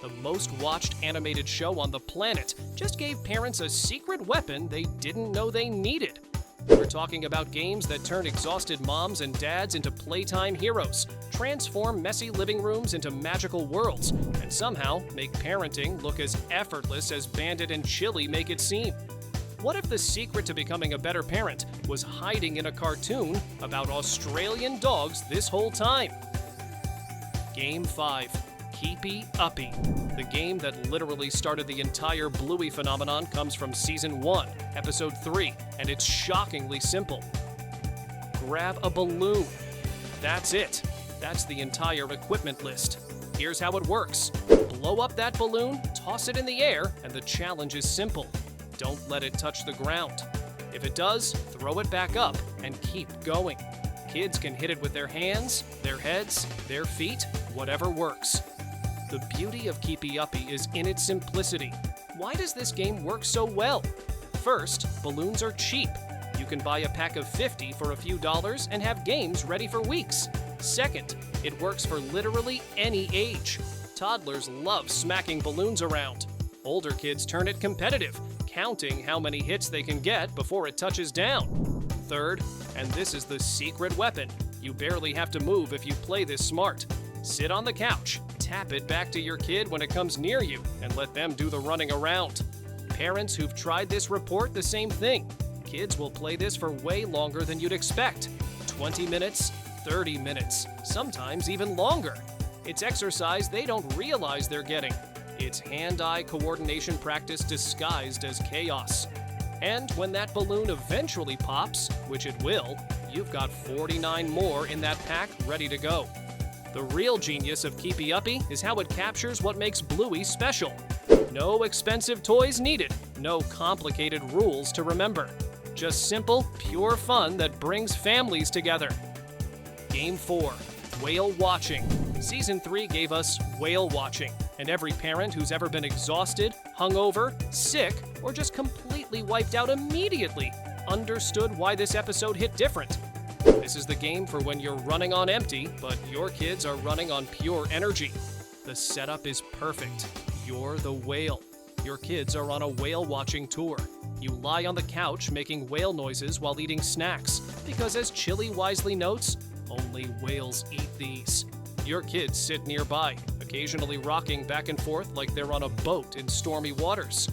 the most watched animated show on the planet, just gave parents a secret weapon they didn't know they needed. We're talking about games that turn exhausted moms and dads into playtime heroes, transform messy living rooms into magical worlds, and somehow make parenting look as effortless as Bandit and Chili make it seem. What if the secret to becoming a better parent was hiding in a cartoon about Australian dogs this whole time? Game 5. Keepy Uppy. The game that literally started the entire BLuey phenomenon comes from Season 1, Episode 3, and it's shockingly simple. Grab a balloon. That's it. That's the entire equipment list. Here's how it works. Blow up that balloon, toss it in the air, and the challenge is simple. Don't let it touch the ground. If it does, throw it back up and keep going. Kids can hit it with their hands, their heads, their feet, whatever works. The beauty of Keepy Uppy is in its simplicity. Why does this game work so well? First, balloons are cheap. You can buy a pack of 50 for a few dollars and have games ready for weeks. Second, it works for literally any age. Toddlers love smacking balloons around. Older kids turn it competitive, counting how many hits they can get before it touches down. Third, and this is the secret weapon, you barely have to move if you play this smart. Sit on the couch, tap it back to your kid when it comes near you, and let them do the running around. Parents who've tried this report the same thing. Kids will play this for way longer than you'd expect. 20 minutes, 30 minutes, sometimes even longer. It's exercise they don't realize they're getting. It's hand-eye coordination practice disguised as chaos. And when that balloon eventually pops, which it will, you've got 49 more in that pack ready to go. The real genius of Keepy Uppy is how it captures what makes BLuey special. No expensive toys needed, no complicated rules to remember. Just simple, pure fun that brings families together. Game 4. Whale Watching. Season 3 gave us whale watching, and every parent who's ever been exhausted, hungover, sick, or just completely wiped out immediately understood why this episode hit different. This is the game for when you're running on empty, but your kids are running on pure energy. The setup is perfect. You're the whale. Your kids are on a whale watching tour. You lie on the couch making whale noises while eating snacks, because as Chili wisely notes, only whales eat these. Your kids sit nearby, occasionally rocking back and forth like they're on a boat in stormy waters.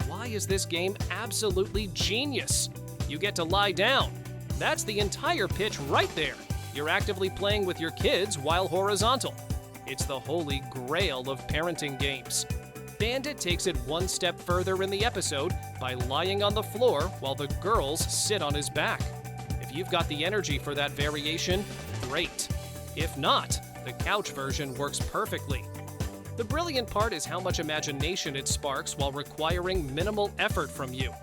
Why is this game absolutely genius? You get to lie down. That's the entire pitch right there. You're actively playing with your kids while horizontal. It's the holy grail of parenting games. Bandit takes it one step further in the episode by lying on the floor while the girls sit on his back. If you've got the energy for that variation, great. If not, the couch version works perfectly. The brilliant part is how much imagination it sparks while requiring minimal effort from you.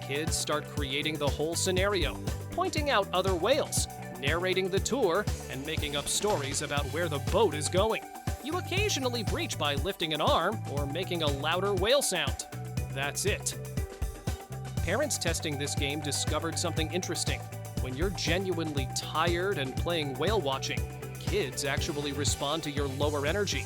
Kids start creating the whole scenario, pointing out other whales, narrating the tour, and making up stories about where the boat is going. You occasionally breach by lifting an arm or making a louder whale sound. That's it. Parents testing this game discovered something interesting. When you're genuinely tired and playing whale watching, kids actually respond to your lower energy.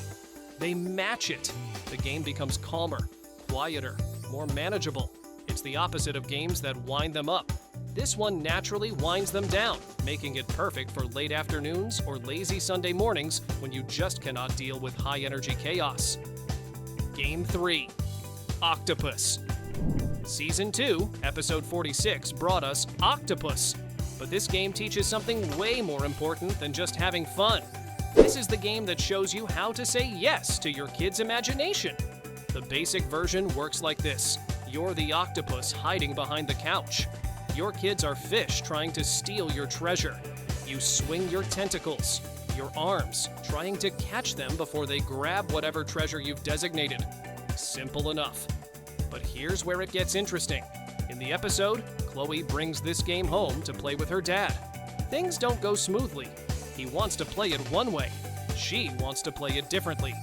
They match it. The game becomes calmer, quieter, more manageable. It's the opposite of games that wind them up. This one naturally winds them down, making it perfect for late afternoons or lazy Sunday mornings when you just cannot deal with high-energy chaos. Game 3. Octopus. Season 2, Episode 46 brought us Octopus. But this game teaches something way more important than just having fun. This is the game that shows you how to say yes to your kid's imagination. The basic version works like this. You're the octopus hiding behind the couch. Your kids are fish trying to steal your treasure. You swing your tentacles, your arms, trying to catch them before they grab whatever treasure you've designated. Simple enough. But here's where it gets interesting. In the episode, Chloe brings this game home to play with her dad. Things don't go smoothly. He wants to play it one way. She wants to play it differently.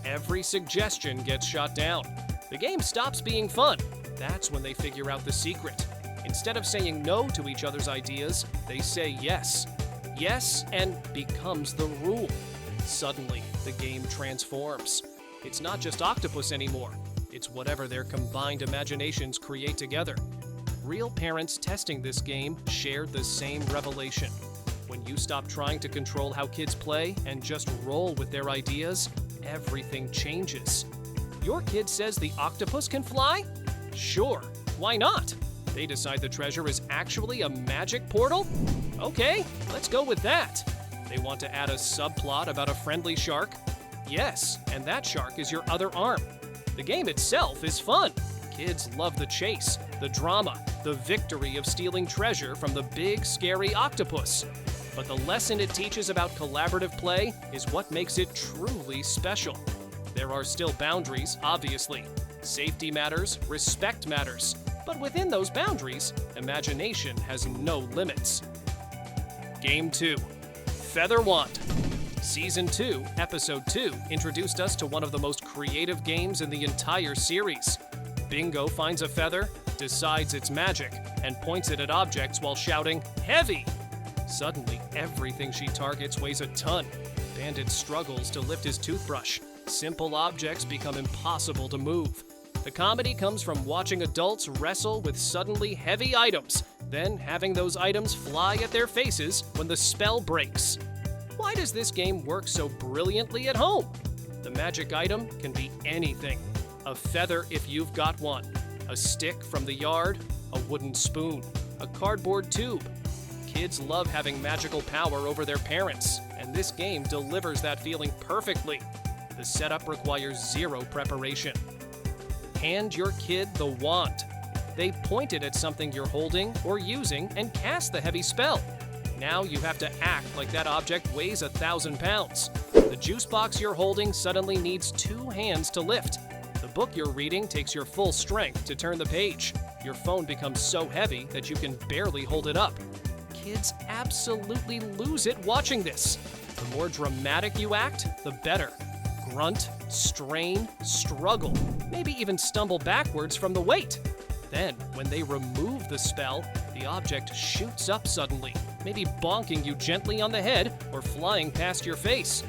Every suggestion gets shot down. The game stops being fun. That's when they figure out the secret. Instead of saying no to each other's ideas, they say yes. Yes, and becomes the rule. Suddenly, the game transforms. It's not just octopus anymore. It's whatever their combined imaginations create together. Real parents testing this game shared the same revelation. When you stop trying to control how kids play and just roll with their ideas, everything changes. Your kid says the octopus can fly? Sure, why not? They decide the treasure is actually a magic portal? Okay, let's go with that. They want to add a subplot about a friendly shark? Yes, and that shark is your other arm. The game itself is fun. Kids love the chase, the drama, the victory of stealing treasure from the big, scary octopus. But the lesson it teaches about collaborative play is what makes it truly special. There are still boundaries, obviously. Safety matters, respect matters. But within those boundaries, imagination has no limits. Game 2. Feather Wand. Season 2, Episode 2 introduced us to one of the most creative games in the entire series. Bingo finds a feather, decides it's magic, and points it at objects while shouting, "Heavy!" Suddenly, everything she targets weighs a ton. Bandit struggles to lift his toothbrush. Simple objects become impossible to move. The comedy comes from watching adults wrestle with suddenly heavy items, then having those items fly at their faces when the spell breaks. Why does this game work so brilliantly at home? The magic item can be anything. A feather if you've got one. A stick from the yard. A wooden spoon. A cardboard tube. Kids love having magical power over their parents, and this game delivers that feeling perfectly. The setup requires zero preparation. Hand your kid the wand. They point it at something you're holding or using and cast the heavy spell. Now you have to act like that object weighs 1,000 pounds. The juice box you're holding suddenly needs 2 hands to lift. The book you're reading takes your full strength to turn the page. Your phone becomes so heavy that you can barely hold it up. Kids absolutely lose it watching this. The more dramatic you act, the better. Grunt, strain, struggle, maybe even stumble backwards from the weight. Then, when they remove the spell, the object shoots up suddenly, maybe bonking you gently on the head or flying past your face.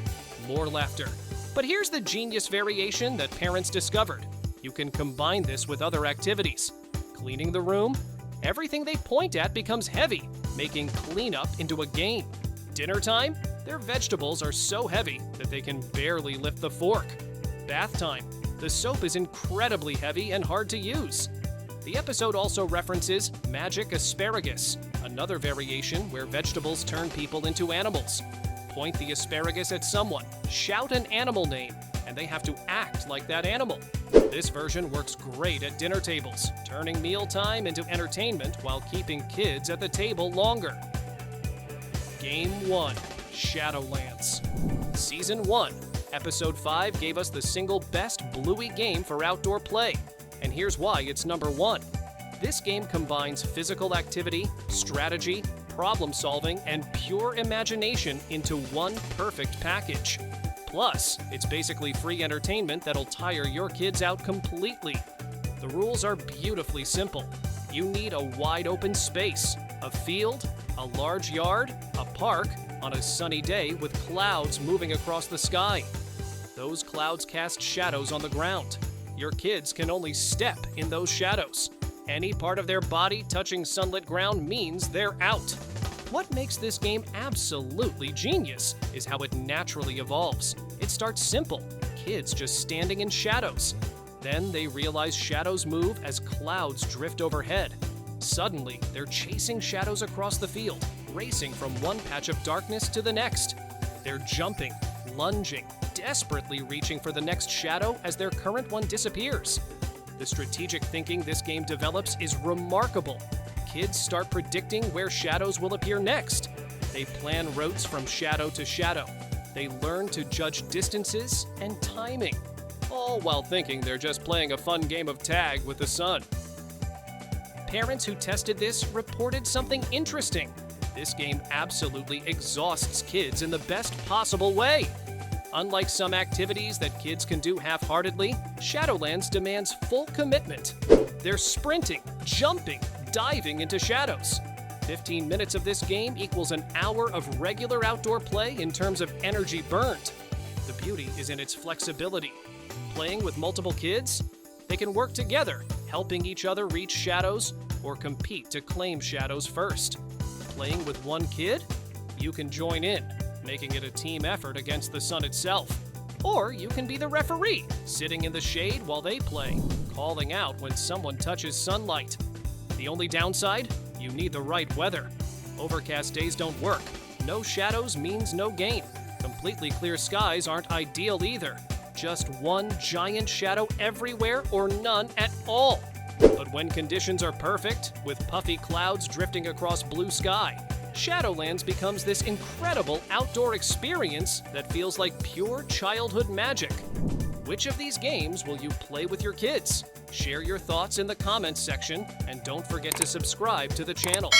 More laughter. But here's the genius variation that parents discovered. You can combine this with other activities. Cleaning the room, everything they point at becomes heavy, making cleanup into a game. Dinner time, their vegetables are so heavy that they can barely lift the fork. Bath time, the soap is incredibly heavy and hard to use. The episode also references magic asparagus, another variation where vegetables turn people into animals. Point the asparagus at someone, shout an animal name, and they have to act like that animal. This version works great at dinner tables, turning mealtime into entertainment while keeping kids at the table longer. Game 1, Shadowlands. Season 1, Episode 5 gave us the single best Bluey game for outdoor play. And here's why it's number 1. This game combines physical activity, strategy, problem solving, and pure imagination into one perfect package. Plus, it's basically free entertainment that'll tire your kids out completely. The rules are beautifully simple. You need a wide open space, a field, a large yard, a park, on a sunny day with clouds moving across the sky. Those clouds cast shadows on the ground. Your kids can only step in those shadows. Any part of their body touching sunlit ground means they're out. What makes this game absolutely genius is how it naturally evolves. It starts simple, kids just standing in shadows. Then they realize shadows move as clouds drift overhead. Suddenly, they're chasing shadows across the field, racing from one patch of darkness to the next. They're jumping, lunging, desperately reaching for the next shadow as their current one disappears. The strategic thinking this game develops is remarkable. Kids start predicting where shadows will appear next. They plan routes from shadow to shadow. They learn to judge distances and timing, all while thinking they're just playing a fun game of tag with the sun. Parents who tested this reported something interesting. This game absolutely exhausts kids in the best possible way. Unlike some activities that kids can do half-heartedly, Shadowlands demands full commitment. They're sprinting, jumping, diving into shadows. 15 minutes of this game equals an hour of regular outdoor play in terms of energy burned. The beauty is in its flexibility. Playing with multiple kids? They can work together, helping each other reach shadows or compete to claim shadows first. Playing with one kid? You can join in, making it a team effort against the sun itself. Or you can be the referee, sitting in the shade while they play, calling out when someone touches sunlight. The only downside? You need the right weather. Overcast days don't work. No shadows means no game. Completely clear skies aren't ideal either. Just one giant shadow everywhere or none at all. But when conditions are perfect, with puffy clouds drifting across blue sky, Shadowlands becomes this incredible outdoor experience that feels like pure childhood magic. Which of these games will you play with your kids? Share your thoughts in the comments section, and don't forget to subscribe to the channel.